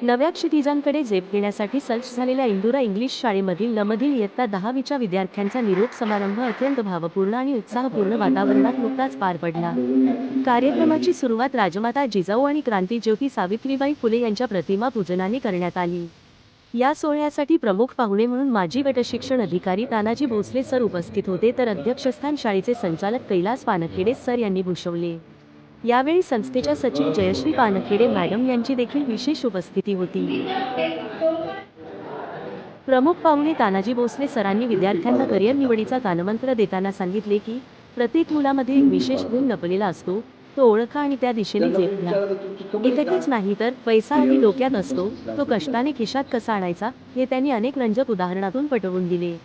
नव्या क्षितिजांकडे झेप घेण्यासाठी सज्ज झालेल्या इंदुरा इंग्लिश शाळेमधील नमधील इयत्ता 10वीच्या विद्यार्थ्यांचा निरोप समारंभ अत्यंत भावपूर्ण आणि उत्साहपूर्ण वातावरणात नुकताच पार पडला। कार्यक्रमाची सुरुवात राजमाता जिजाऊ आणि क्रांतीज्योती सावित्रीबाई फुले यांच्या प्रतिमा पूजनाने करण्यात आली। या सोहळ्यासाठी प्रमुख पाहुणे म्हणून माजी गटशिक्षण अधिकारी तानाजी भोसले सर उपस्थित होते, तर अध्यक्षस्थान शाळेचे संचालक कैलास पानखेडे सर यांनी भूषवले। यावेळी संस्थेच्या सचिव जयश्री पानखेडे मॅडम यांची देखील विशेष उपस्थिती होती। प्रमुख पाहुणे तानाजी भोसले सरांनी विद्यार्थ्यांना करिअर निवडीचा कानमंत्र देताना सांगितले की प्रत्येक मुलामध्ये एक विशेष गुण लपलेला असतो, तो ओळखा आणि त्या दिशेने झेप घ्या। इतकेच नाही तर पैसा आधी डोक्यात असतो, तो कष्टाने खिशात कसा आणायचा हे त्यांनी अनेक रंजक उदाहरणातून पटवून दिले।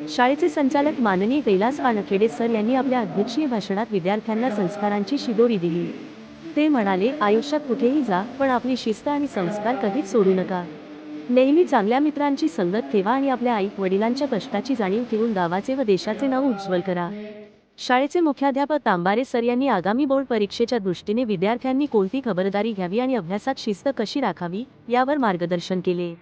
शाळेचे संचालक माननीय कैलास पानखेडे सर यांनी आपल्या अध्यक्षीय भाषणात विद्यार्थ्यांना संस्कारांची शिदोरी दिली। ते म्हणाले, आयुष्यात कुठेही जा, पण आपली शिस्त आणि संस्कार कधीच सोडू नका। नेहमी चांगल्या मित्रांची संगत ठेवा आणि आपल्या आई वडिलांच्या कष्टाची जाणीव ठेवून गावाचे व देशाचे नाव उज्ज्वल करा। शाळेचे मुख्याध्यापक तांबारे सर यांनी आगामी बोर्ड परीक्षेच्या दृष्टीने विद्यार्थ्यांनी कोणती खबरदारी घ्यावी आणि अभ्यासात शिस्त कशी राखावी यावर मार्गदर्शन केले।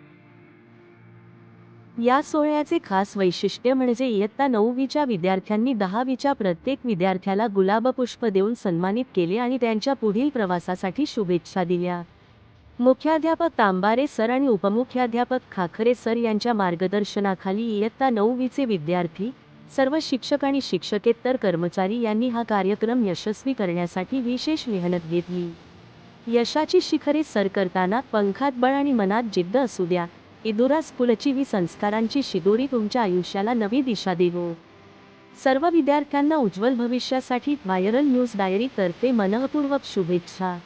या सोहळ्याचे खास वैशिष्ट्य म्हणजे इयत्ता 9वीच्या विद्यार्थ्यांनी 10वीच्या प्रत्येक विद्यार्थ्याला गुलाबपुष्प देऊन सन्मानित केले आणि त्यांच्या पुढील प्रवासासाठी शुभेच्छा दिल्या। मुख्याध्यापक तांबारे सर आणि उपमुख्याध्यापक खाखरे सर यांच्या मार्गदर्शनाखाली इयत्ता 9वीचे विद्यार्थी, सर्व शिक्षक आणि शिक्षकेतर कर्मचारी यांनी हा कार्यक्रम यशस्वी करण्यासाठी विशेष मेहनत घेतली। यशाची शिखरे सर करताना पंखात बळ आणि मनात जिद्द असू द्या। इंदुरा स्कूलची ही संस्कारांची शिदोरी तुमच्या आयुष्याला नवी दिशा देवो। सर्व विद्यार्थ्यांना उज्ज्वल भविष्यासाठी व्हायरल न्यूज डायरी तर्फे मनःपूर्वक शुभेच्छा।